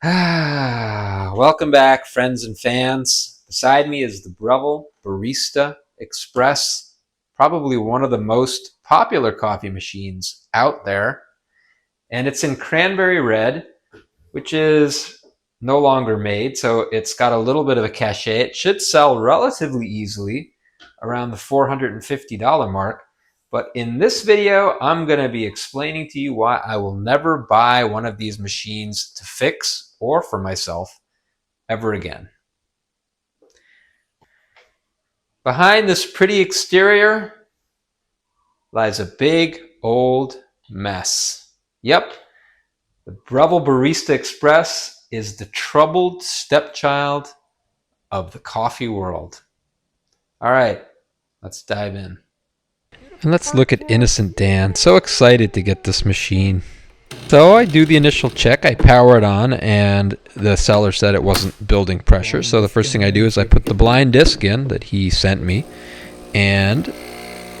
Welcome back, friends and fans. Beside me is the Breville Barista Express, probably one of the most popular coffee machines out there. And it's in Cranberry Red, which is no longer made, so it's got a little bit of a cachet. It should sell relatively easily, around the $450 mark. But in this video, I'm going to be explaining to you why I will never buy one of these machines to fix or for myself ever again. Behind this pretty exterior lies a big old mess. Yep, the Breville Barista Express is the troubled stepchild of the coffee world. All right, let's dive in. And let's look at innocent Dan, so excited to get this machine. So I do the initial check, I power it on, and the seller said it wasn't building pressure. So the first thing I do is I put the blind disc in that he sent me, and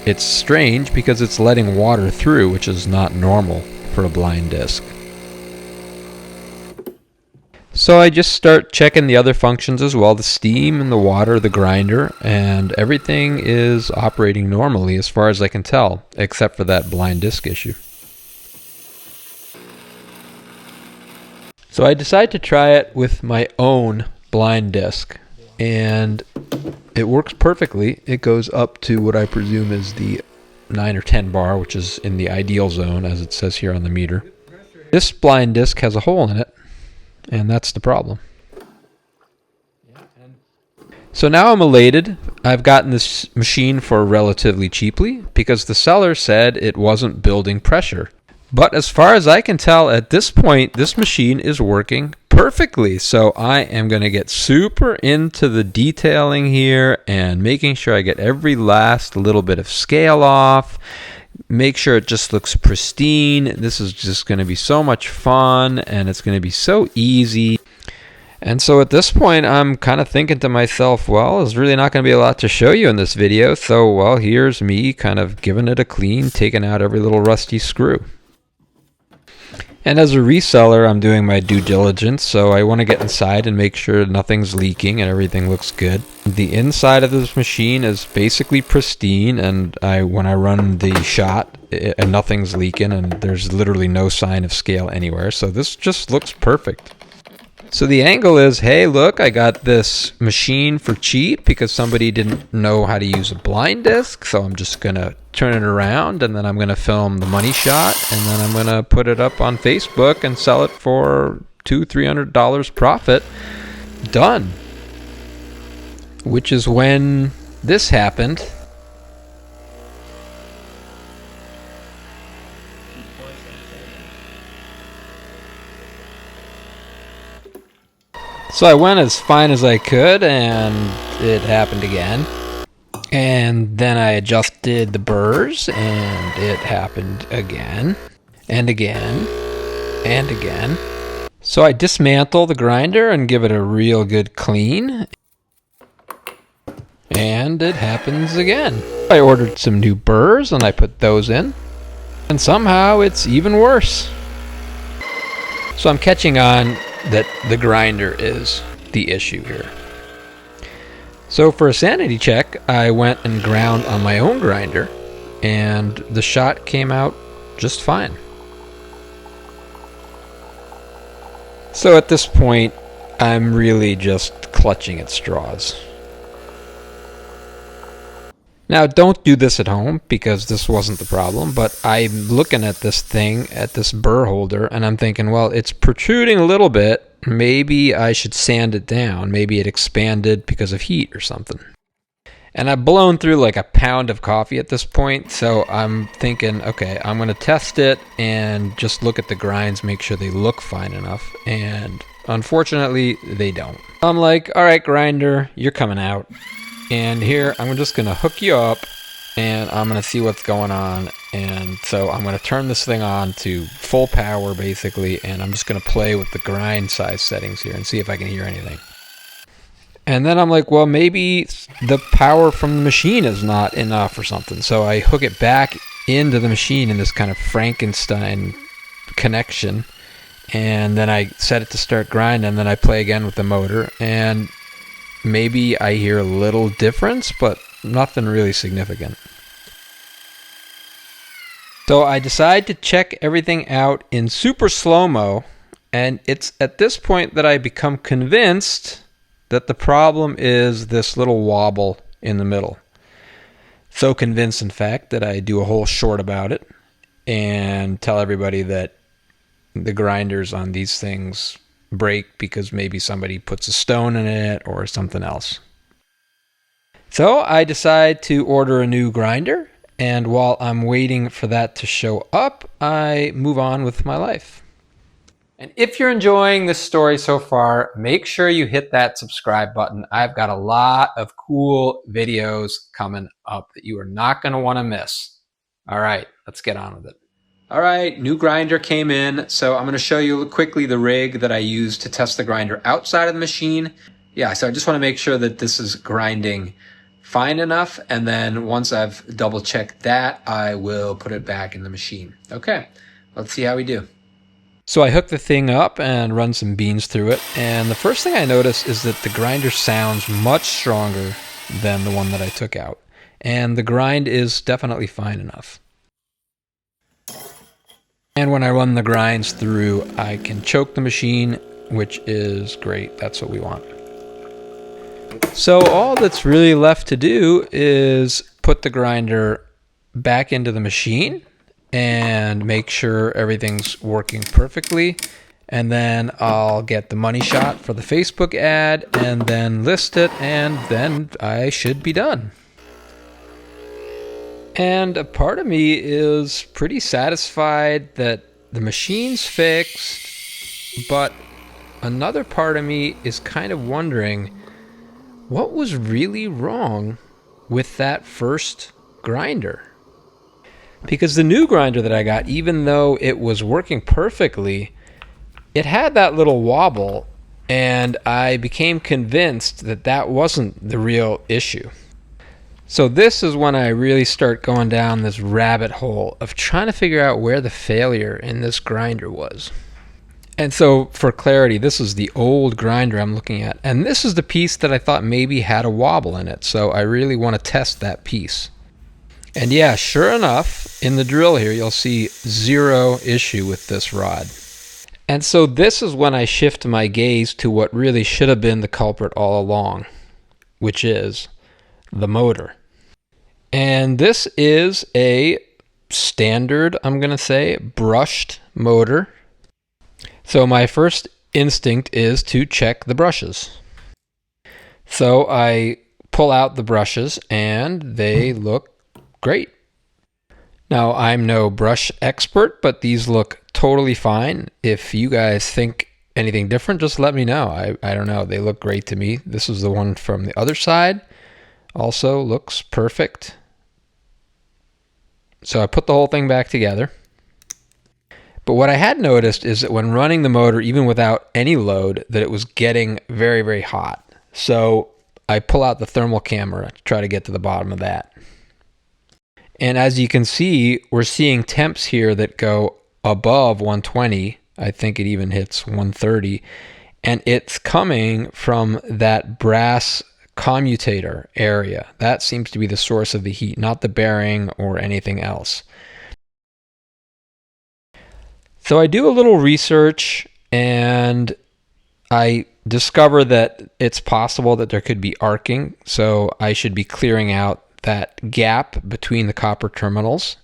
it's strange because it's letting water through, which is not normal for a blind disc. So I just start checking the other functions as well, the steam and the water, the grinder, and everything is operating normally as far as I can tell, except for that blind disc issue. So I decide to try it with my own blind disc, and it works perfectly. It goes up to what I presume is the 9 or 10 bar, which is in the ideal zone, as it says here on the meter. This blind disc has a hole in it, and that's the problem. So now I'm elated. I've gotten this machine for relatively cheaply because the seller said it wasn't building pressure. But as far as I can tell at this point, this machine is working perfectly. So I am going to get super into the detailing here and making sure I get every last little bit of scale off. Make sure it just looks pristine. This is just going to be so much fun, and it's going to be so easy. And so at this point, I'm kind of thinking to myself, well, there's really not going to be a lot to show you in this video. So, well, here's me kind of giving it a clean, taking out every little rusty screw. And as a reseller, I'm doing my due diligence, so I want to get inside and make sure nothing's leaking and everything looks good. The inside of this machine is basically pristine, and when I run the shot, nothing's leaking, and there's literally no sign of scale anywhere, so this just looks perfect. So the angle is, hey, look, I got this machine for cheap because somebody didn't know how to use a blind disc, so I'm just going to turn it around, and then I'm going to film the money shot, and then I'm going to put it up on Facebook and sell it for $200-300 profit. Done. Which is when this happened. So I went as fine as I could, and it happened again. And then I adjusted the burrs, and it happened again, and again, and again. So I dismantle the grinder and give it a real good clean. And it happens again. I ordered some new burrs, and I put those in. And somehow it's even worse. So I'm catching on that the grinder is the issue here. So for a sanity check, I went and ground on my own grinder, and the shot came out just fine. So at this point, I'm really just clutching at straws. Now, don't do this at home because this wasn't the problem, but I'm looking at this thing, at this burr holder, and I'm thinking, well, it's protruding a little bit. Maybe I should sand it down. Maybe it expanded because of heat or something. And I've blown through like a pound of coffee at this point, so I'm thinking, okay, I'm going to test it and just look at the grinds, make sure they look fine enough. And unfortunately, they don't. I'm like, all right, grinder, you're coming out. And here, I'm just going to hook you up, and I'm going to see what's going on. And so I'm going to turn this thing on to full power, basically, and I'm just going to play with the grind size settings here and see if I can hear anything. And then I'm like, well, maybe the power from the machine is not enough or something. So I hook it back into the machine in this kind of Frankenstein connection, and then I set it to start grinding, and then I play again with the motor, and maybe I hear a little difference, but nothing really significant. So I decide to check everything out in super slow-mo, and it's at this point that I become convinced that the problem is this little wobble in the middle. So convinced, in fact, that I do a whole short about it and tell everybody that the grinders on these things break because maybe somebody puts a stone in it or something else. So I decide to order a new grinder, and while I'm waiting for that to show up, I move on with my life. And if you're enjoying this story so far, make sure you hit that subscribe button. I've got a lot of cool videos coming up that you are not going to want to miss. All right, let's get on with it. All right, new grinder came in. So I'm going to show you quickly the rig that I use to test the grinder outside of the machine. Yeah, so I just want to make sure that this is grinding fine enough. And then once I've double checked that, I will put it back in the machine. Okay, let's see how we do. So I hook the thing up and run some beans through it, and the first thing I notice is that the grinder sounds much stronger than the one that I took out, and the grind is definitely fine enough. And when I run the grinds through, I can choke the machine, which is great. That's what we want. So all that's really left to do is put the grinder back into the machine and make sure everything's working perfectly, and then I'll get the money shot for the Facebook ad and then list it, and then I should be done. And a part of me is pretty satisfied that the machine's fixed, but another part of me is kind of wondering what was really wrong with that first grinder. Because the new grinder that I got, even though it was working perfectly, it had that little wobble, and I became convinced that that wasn't the real issue. So this is when I really start going down this rabbit hole of trying to figure out where the failure in this grinder was. And so for clarity, this is the old grinder I'm looking at, and this is the piece that I thought maybe had a wobble in it, so I really want to test that piece. And yeah, sure enough, in the drill here, you'll see zero issue with this rod. And so this is when I shift my gaze to what really should have been the culprit all along, which is the motor. And this is a standard, I'm going to say, brushed motor. So my first instinct is to check the brushes. So I pull out the brushes, and they look great. Now, I'm no brush expert, but these look totally fine. If you guys think anything different, just let me know. I don't know. They look great to me. This is the one from the other side. Also looks perfect. So I put the whole thing back together. But what I had noticed is that when running the motor, even without any load, that it was getting very, very hot. So I pull out the thermal camera to try to get to the bottom of that. And as you can see, we're seeing temps here that go above 120. I think it even hits 130. And it's coming from that brass commutator area. That seems to be the source of the heat, not the bearing or anything else. So I do a little research, and I discover that it's possible that there could be arcing. So I should be clearing out that gap between the copper terminals,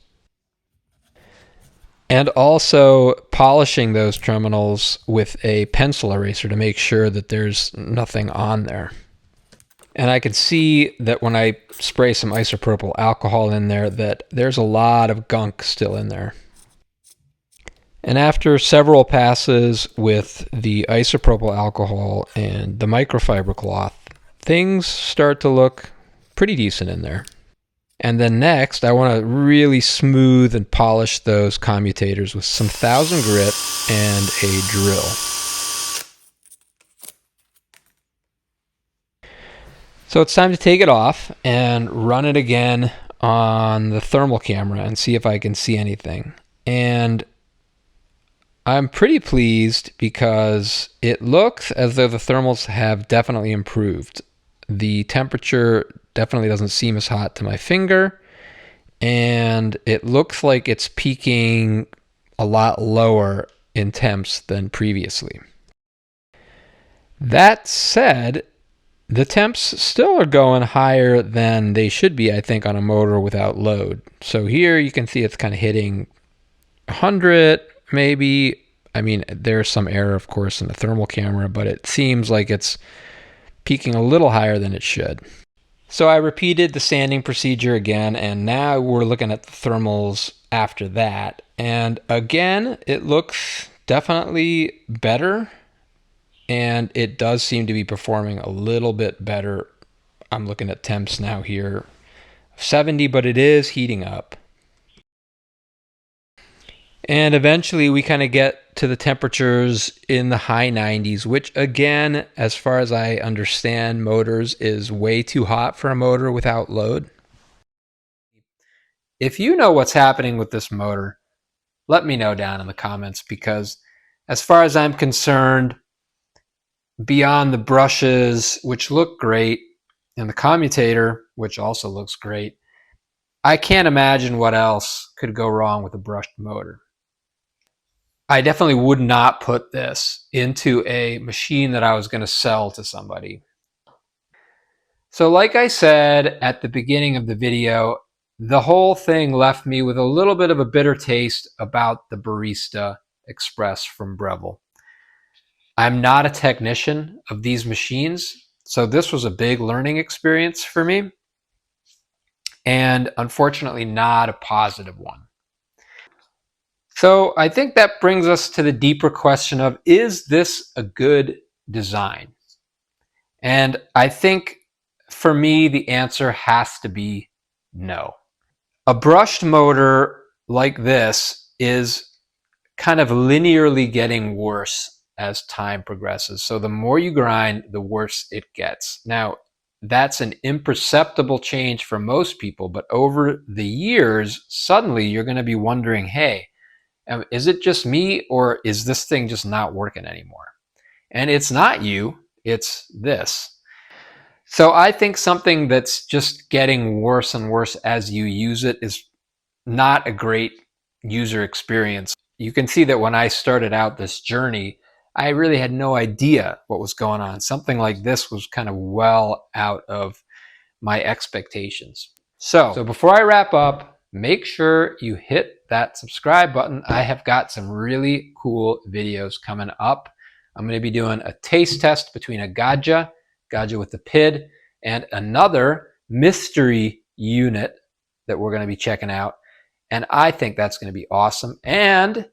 and also polishing those terminals with a pencil eraser to make sure that there's nothing on there. And I can see that when I spray some isopropyl alcohol in there, that there's a lot of gunk still in there. And after several passes with the isopropyl alcohol and the microfiber cloth, things start to look pretty decent in there. And then next, I want to really smooth and polish those commutators with some 1000 grit and a drill. So it's time to take it off and run it again on the thermal camera and see if I can see anything. And I'm pretty pleased because it looks as though the thermals have definitely improved. The temperature definitely doesn't seem as hot to my finger, and it looks like it's peaking a lot lower in temps than previously. That said, the temps still are going higher than they should be, I think, on a motor without load. So here you can see it's kind of hitting 100 maybe. I mean, there's some error, of course, in the thermal camera, but it seems like it's peaking a little higher than it should. So I repeated the sanding procedure again, and now we're looking at the thermals after that. And again, it looks definitely better, and it does seem to be performing a little bit better. I'm looking at temps now here, 70, but it is heating up. And eventually we kind of get to the temperatures in the high 90s, which again, as far as I understand motors, is way too hot for a motor without load. If you know what's happening with this motor, let me know down in the comments, because as far as I'm concerned, beyond the brushes, which look great, and the commutator, which also looks great, I can't imagine what else could go wrong with a brushed motor. I definitely would not put this into a machine that I was going to sell to somebody. So like I said at the beginning of the video, the whole thing left me with a little bit of a bitter taste about the Barista Express from Breville. I'm not a technician of these machines, so this was a big learning experience for me, and unfortunately not a positive one. So I think that brings us to the deeper question of, is this a good design? And I think for me, the answer has to be no. A brushed motor like this is kind of linearly getting worse as time progresses. So the more you grind, the worse it gets. Now, that's an imperceptible change for most people, but over the years, suddenly you're going to be wondering, hey, is it just me, or is this thing just not working anymore? And it's not you, it's this. So I think something that's just getting worse and worse as you use it is not a great user experience. You can see that when I started out this journey, I really had no idea what was going on. Something like this was kind of well out of my expectations. So before I wrap up, make sure you hit that subscribe button. I have got some really cool videos coming up. I'm going to be doing a taste test between a Gaggia with the PID, and another mystery unit that we're going to be checking out. And I think that's going to be awesome. And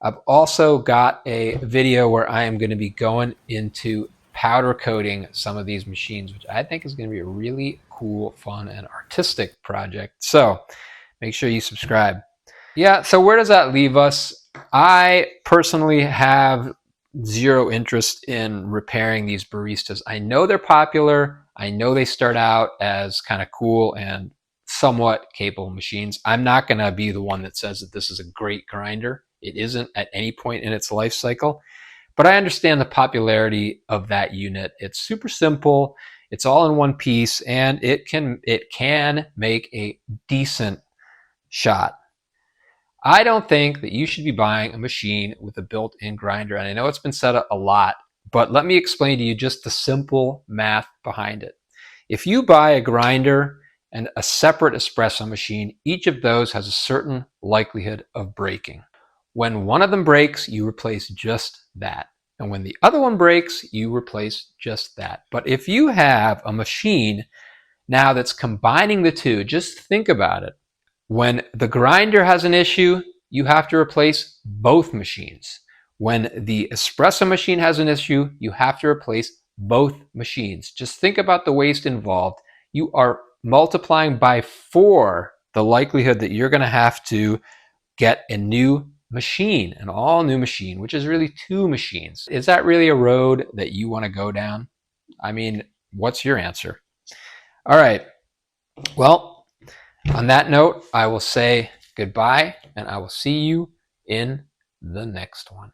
I've also got a video where I am going to be going into powder coating some of these machines, which I think is going to be a really cool, fun, and artistic project. So make sure you subscribe. Yeah, so where does that leave us? I personally have zero interest in repairing these baristas. I know they're popular. I know they start out as kind of cool and somewhat capable machines. I'm not going to be the one that says that this is a great grinder. It isn't at any point in its life cycle. But I understand the popularity of that unit. It's super simple. It's all in one piece, and it can make a decent shot. I don't think that you should be buying a machine with a built-in grinder. And I know it's been said a lot, but let me explain to you just the simple math behind it. If you buy a grinder and a separate espresso machine, each of those has a certain likelihood of breaking. When one of them breaks, you replace just that. And when the other one breaks, you replace just that. But if you have a machine now that's combining the two, just think about it. When the grinder has an issue, you have to replace both machines. When the espresso machine has an issue, you have to replace both machines. Just think about the waste involved. You are multiplying by 4 the likelihood that you're going to have to get a new machine, an all new machine, which is really 2 machines. Is that really a road that you want to go down? I mean, what's your answer? All right. Well, on that note, I will say goodbye, and I will see you in the next one.